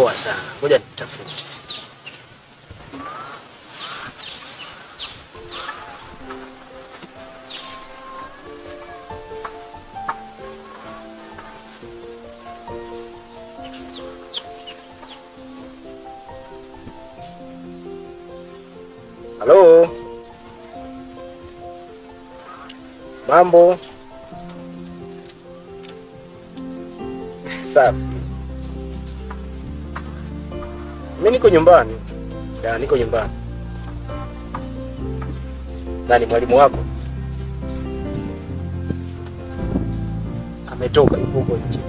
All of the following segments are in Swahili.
poa sana. Ngoja nitafute. Halo. Mambo. Safi. Mimi niko nyumbani. Ya, niko nyumbani. Nani mwalimu wako? Ametoka huko nje.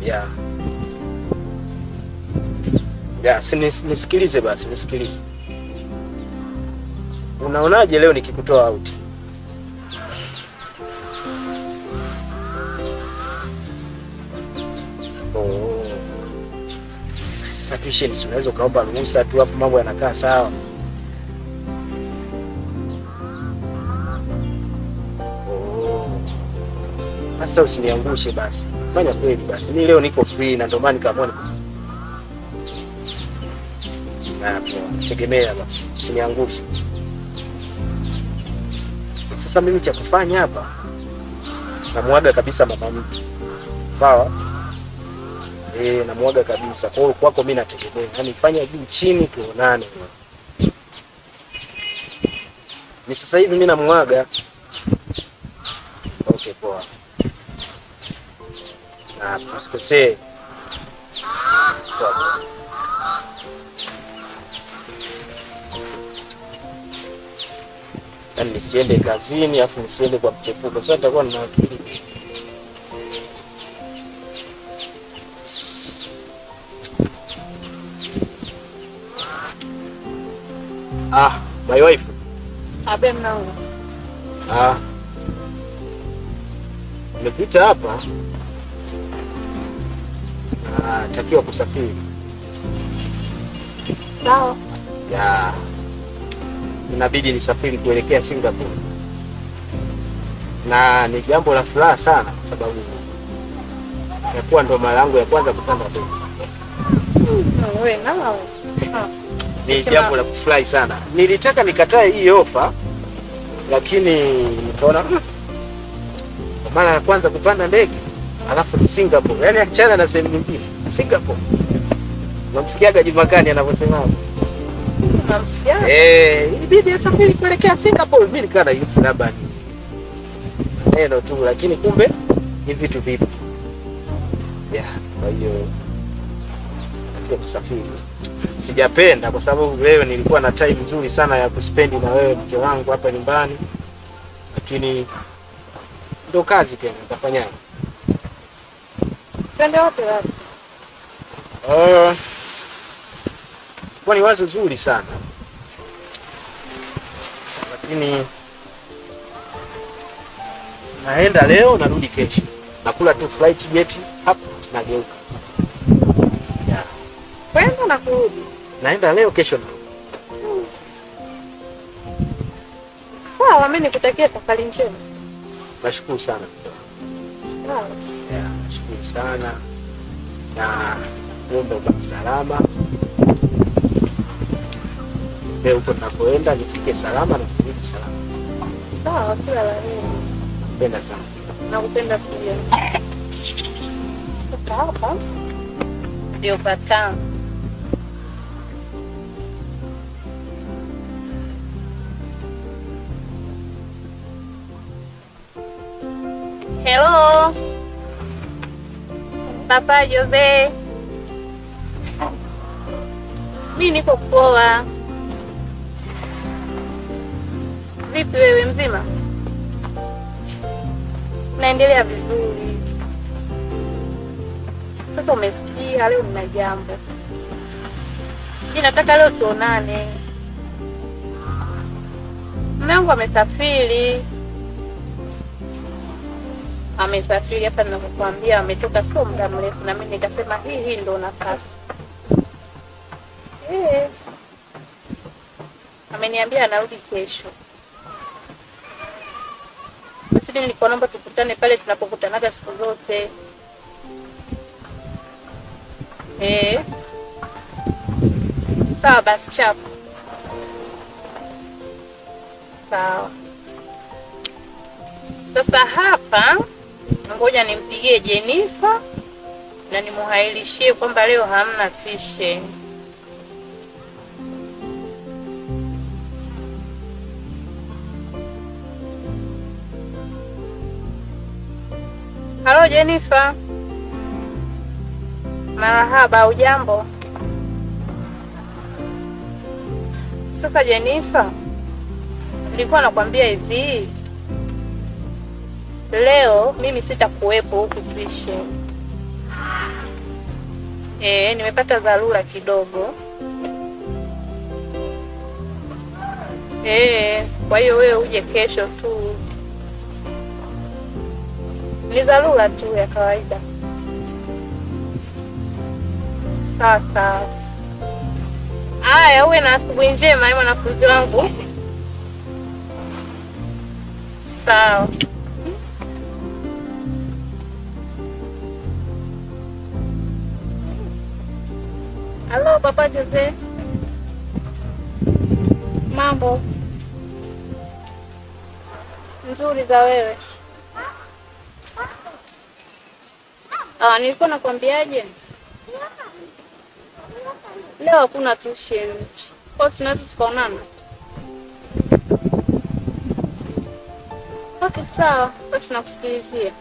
Ya. Ya, nisikilize basi, nisikilize. Unaonaje leo nikikutoa out? Oh. Sasa tuisheni, unaweza kaomba ruhusa tu afu mambo yanakaa sawa. Oh. Sasa usiniangushe basi. Fanya kweli basi. Mimi leo niko free na ndio maana nikaamua tegemea basi, usiniangushe. Sasa mimi cha kufanya hapa, namuaga kabisa mama mtu. Sawa? Namuaga kabisa. Kwa hiyo kwako mimi nategemea. Yaani fanya juu chini tuonane. Ni sasa hivi mimi namuaga. Okay, poa. Na usikosee. Poa. Yaani nisiende kazini afu nisiende kwa mchepuko. Sasa nitakuwa nina akili. My wife. Abe mnangu. Nimepita hapa. Takiwa kusafiri. Sawa. Ya. Inabidi nisafiri kuelekea Singapore. Na ni jambo la furaha sana kwa sababu itakuwa ndo mara yangu ya kwanza kupanda ndege. Wewe nao. Ni jambo la kufurahi sana. Nilitaka nikatae hii ofa lakini nikaona kwa mara ya kwanza kupanda ndege alafu ni Singapore. Yaani achana na sehemu nyingine. Singapore. Unamsikiaga Jumakani anavyosema? Ilibidi asafiri kuelekea Singapore. Mimi nikana hisi labda neno tu lakini kumbe ni vitu vipi. Kwa hiyo ndio kusafiri. Sijapenda kwa sababu leo nilikuwa na time nzuri sana ya kuspendi na wewe mke wangu hapa nyumbani. Lakini ndo kazi tena nitafanyaje? Twende wote basi. Kwa ni wazo zuri sana. Lakini naenda leo narudi kesho. Nakula tu flight jet hapo nageuka. Kwenda na kurudi. Naenda leo kesho na. Sawa, mimi nikutakia safari njema. Nashukuru sana. Sawa. Nashukuru sana. Na muombe ubaki salama. Leo huko tunapoenda nifike salama na kurudi salama. Sawa, kila la heri. Napenda sana. Nakupenda pia. Sawa. Ndio patana. Hello. Papa Jose. Mimi niko poa. Vipi wewe mzima? Naendelea vizuri. Sasa umesikia leo nina jambo. Mimi nataka leo tuonane. Mume wangu amesafiri. Amesafiri hapa ninakuambia ametoka sio muda mrefu na mimi nikasema hii ndo nafasi. Ameniambia anarudi kesho. Basi nilikuwa naomba tukutane pale tunapokutanaga siku zote. Sawa basi chapu. Sawa. Sasa hapa ngoja nimpigie Jenifa na nimuhailishie kwamba leo hamna tuition. Halo Jenifa. Marahaba, ujambo? Sasa Jenifa, nilikuwa nakwambia hivi, leo mimi sitakuwepo huku tuition. Nimepata dharura kidogo. Kwa hiyo wewe uje kesho tu. Ni dharura tu ya kawaida. Sasa. Aya, uwe na asubuhi njema mwanafunzi wangu. Sawa. Halo Papa Jose. Mambo nzuri za wewe? Nilikuwa nakwambiaje? Leo hakuna tuition. Kwa tunaweza tukaonana? Okay, sawa. Basi nakusikilizia.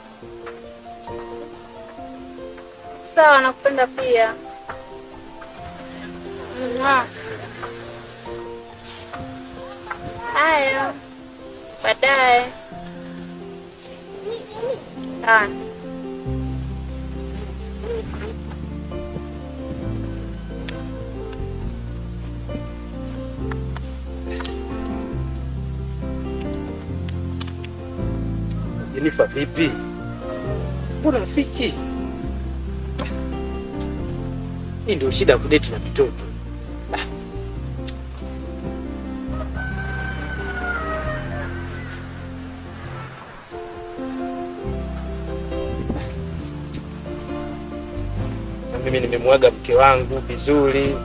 Sawa, nakupenda pia. Haya. Baadaye. Jenifa vipi? Mbona rafiki? Hii ndio shida ya kudate na mtoto. Sasa mimi nimemwaga mke wangu vizuri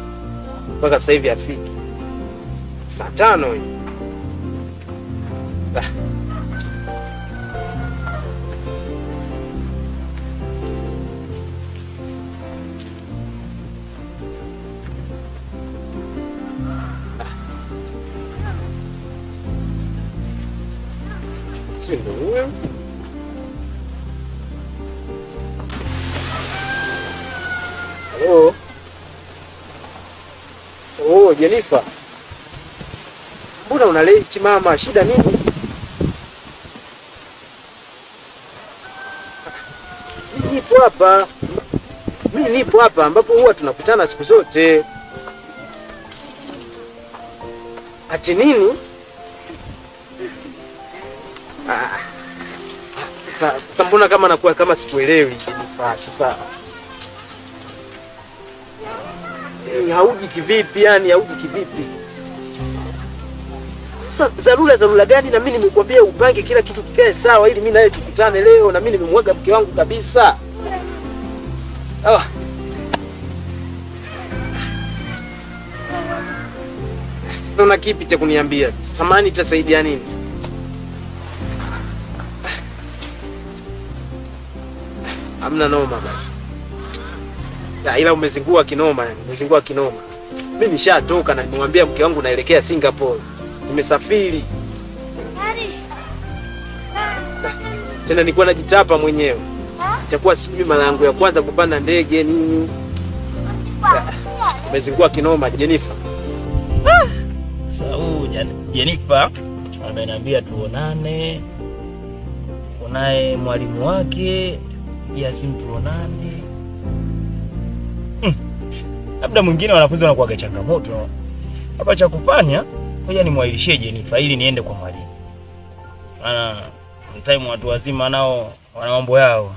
mpaka sasa hivi afiki. Saa 5 hii. Senhor. Halo. Oh, Jenifa. Mbona una late mama? Shida nini? Mimi nipo hapa ambapo huwa tunakutana siku zote. Ati nini? Sasa mbona kama nakuwa kama sikuelewi Jenifa. Sasa hauji kivipi yani, hauji kivipi? Sasa dharura gani? Na mimi nimekuambia upange kila kitu kikae sawa ili mimi naye tukutane leo, na mimi nimemwaga mke wangu kabisa. Sasa una kipi cha kuniambia? Samani itasaidia nini sasa? Hamna noma basi. Ila umezingua kinoma yani, umezingua kinoma. Mimi nishatoka na nimemwambia mke wangu naelekea Singapore. Nimesafiri. Tena nilikuwa najitapa mwenyewe. Itakuwa sijui mara yangu ya kwanza kupanda ndege nini. Umezingua kinoma Jenifa. Sasa Jenifa ameniambia tuonane. Unaye mwalimu wake Yasim tuonane. Labda mwingine wanafunzi wanakuwa changamoto. Hapa cha kufanya, ngoja nimwailishie Jenifa ili niende kwa mwalimu. Maana time watu wazima nao wana mambo yao.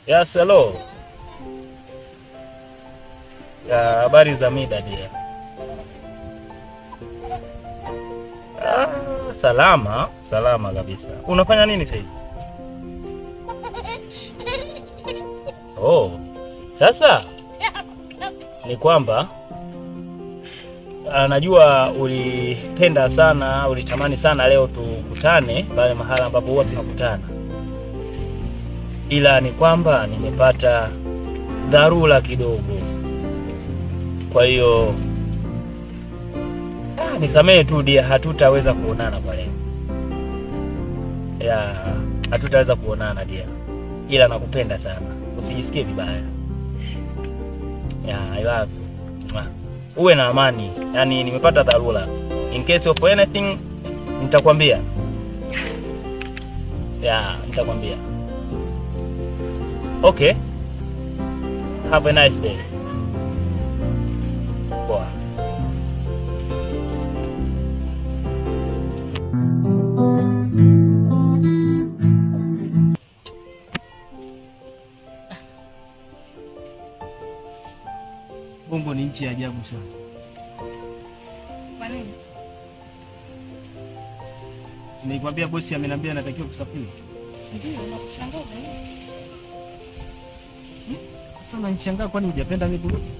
Yes, hello. Habari za mida dia. Salama salama kabisa. Unafanya nini sasa hivi? Oh. Sasa ni kwamba najua ulipenda sana, ulitamani sana leo tukutane pale mahala ambapo huwa tunakutana. Ila ni kwamba nimepata dharura kidogo. Kwa hiyo nisamehe tu dia, hatutaweza kuonana kwa leo. Ya, hatutaweza kuonana dia. Ila nakupenda sana. Usijisikie vibaya. Ya, I love you. Uwe na amani. Yaani nimepata dharura. In case of anything nitakwambia. Ya, nitakwambia. Okay. Have a nice day. Poa. Bongo ni nchi ya ajabu sana. Kwa nini? Nikwambia bosi ameniambia natakiwa kusafiri. Ndio, nakushangaza nini? Sasa unanishangaa kwani hujapenda mimi kurudi?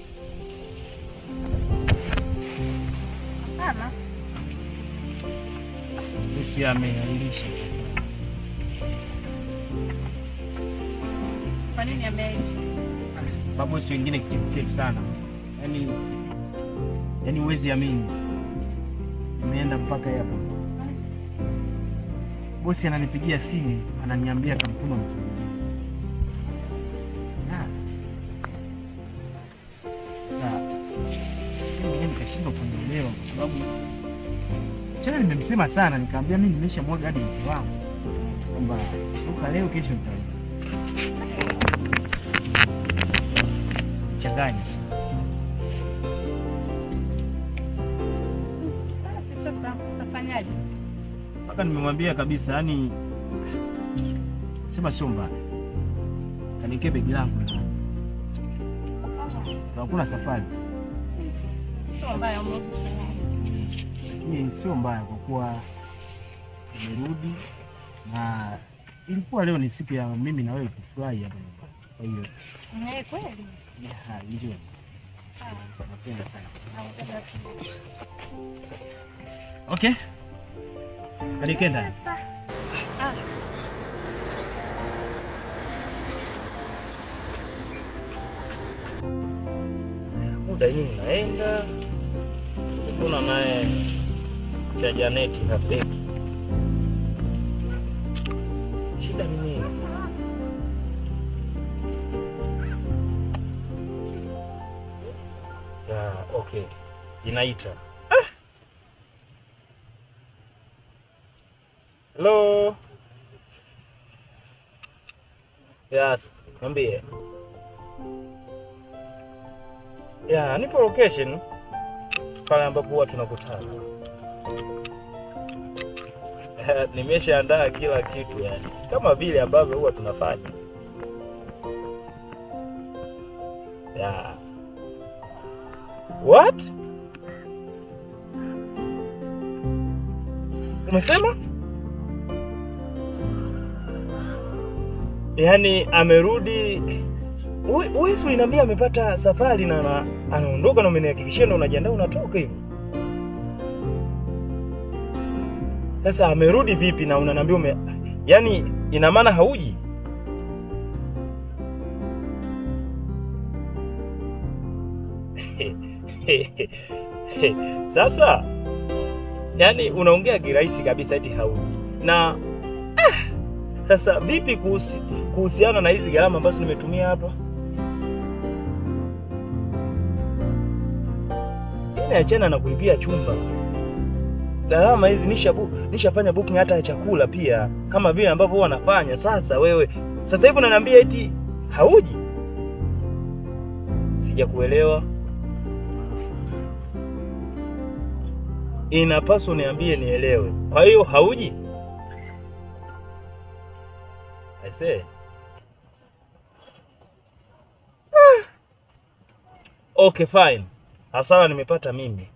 Hapana. Bosi ameahirisha sasa. Kwa nini ameahirisha? Mabosi wengine kichefu sana. Yaani huwezi amini. Nimeenda mpaka hapo. Bosi ananipigia simu, ananiambia kamtuma mtu. Sasa mimi nikashindwa kunielewa kwa sababu tena nimemsema sana, nikamwambia mimi nimeshamwaga hadi mke wangu kwamba toka leo kesho nitarudi. Changanya sana. Sasa utafanyaje? Mpaka nimemwambia kabisa, yani sema sio mbaya. Kanikebe begi langu. Hakuna safari. Sio mbaya Mungu sana. Ni sio mbaya kwa kuwa nimerudi na ilikuwa leo ni siku ya mimi na wewe kufurahi hapa. Kwa hiyo Ni kweli. Ndio. Napenda sana. Okay. Kanikenda. Muda hii unaenda. Sikuna naye cha Janeti hafiki. Shida ni nini? Ya, okay. Inaita. Hello. Yes, niambie. Ya, nipo location pale ambapo huwa tunakutana. Nimeshaandaa kila kitu yani, kama vile ambavyo huwa tunafanya. Ya. What? Umesema? Yaani amerudi. Wewe uliniambia amepata safari na anaondoka na umenihakikishia na unajiandaa unatoka hivi. Sasa amerudi vipi na unaniambia yaani ina maana hauji? Sasa yaani unaongea kirahisi kabisa eti hauji. Na sasa vipi kuhusiana na hizi gharama ambazo nimetumia hapa? Achana na kulipia chumba. Gharama hizi nishafanya booking hata ya chakula pia kama vile ambavyo huwa nafanya. Sasa wewe sasa hivi unaniambia eti hauji? Sijakuelewa. Inapaswa niambie nielewe. Kwa hiyo hauji? I say. Okay, fine. Hasara nimepata mimi.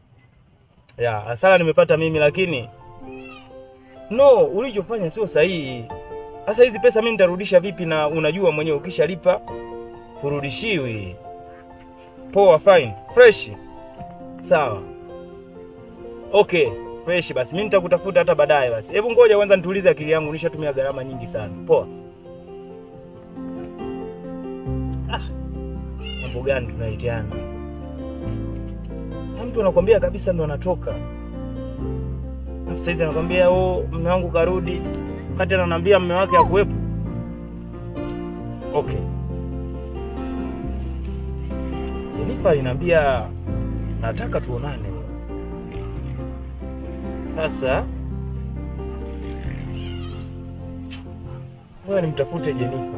Ya, hasara nimepata mimi, lakini No, ulichofanya sio sahihi. Sasa hizi pesa mimi nitarudisha vipi na unajua mwenyewe ukishalipa kurudishiwi. Poa, fine. Fresh. Sawa. Okay, fresh basi. Mimi nitakutafuta hata baadaye basi. Hebu ngoja kwanza nitulize akili yangu, nishatumia gharama nyingi sana. Poa. Mambo gani tunaitiana? Mtu anakuambia kabisa ndo anatoka. Sasa hizi anakuambia mume wangu karudi. Wakati ananiambia mume wake hakuwepo. Okay. Jenifa aliniambia nataka tuonane. Sasa wewe nimtafute Jenifa.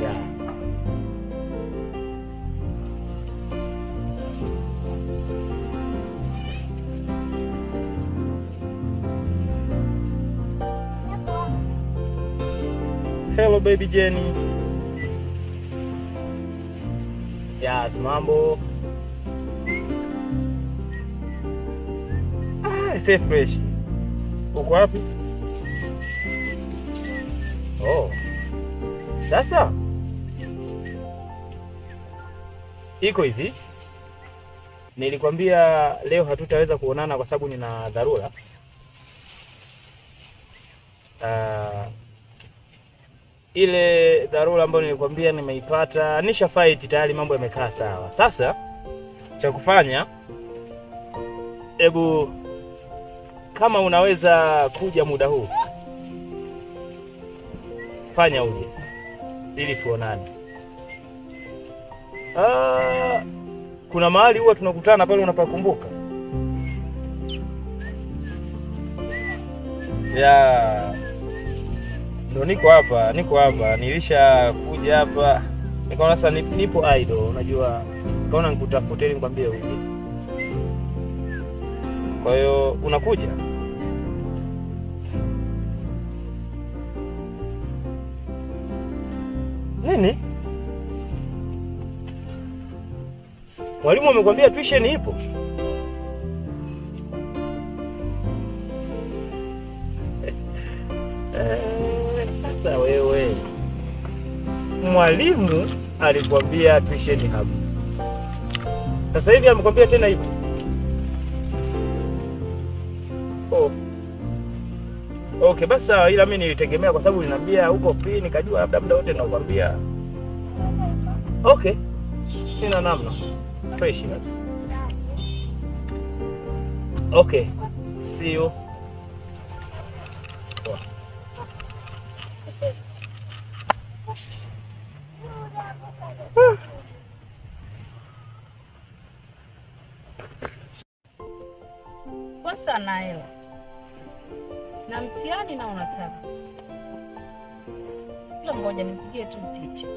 Yeah. Hello baby Jenny. Yes, mambo. Say fresh. Uko wapi? Oh. Sasa iko hivi. Nilikwambia leo hatutaweza kuonana kwa sababu nina dharura. Ile dharura ambayo nilikwambia nimeipata, nisha fight tayari, mambo yamekaa sawa. Sasa cha kufanya, hebu kama unaweza kuja muda huu, fanya uje ili tuonane. Kuna mahali huwa tunakutana pale, unapakumbuka? Ya ndo niko hapa. Nilisha kuja hapa. Nikaona sasa nipo idle, unajua. Nikaona nikutafute ili nikwambie uje. Kwa hiyo unakuja? Nini? Mwalimu amekwambia tuition ipo? Sasa wewe, mwalimu alikwambia tuition hapo. Sasa hivi amekwambia tena hivyo? Oh. Okay, basi sawa, ila mimi nilitegemea kwa sababu uliniambia uko free, nikajua labda muda wote nakwambia. Okay. Sina namna. Fresh basi. Okay. See you. Oh. Sasa nayo na mtihani na unataka kila mmoja nipigie tu teacher.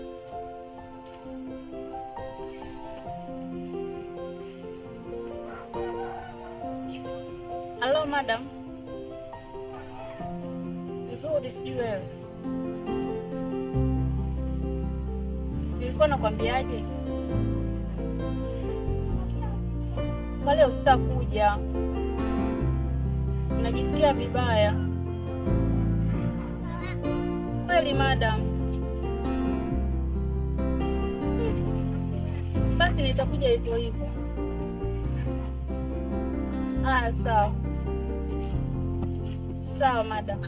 Hello madam. Nzuri, sijui wewe. Nilikuwa nakwambiaje? Wale usitakuja. Najisikia vibaya. Kweli madam. Basi nitakuja hivyo hivyo. Sawa. Sawa madam.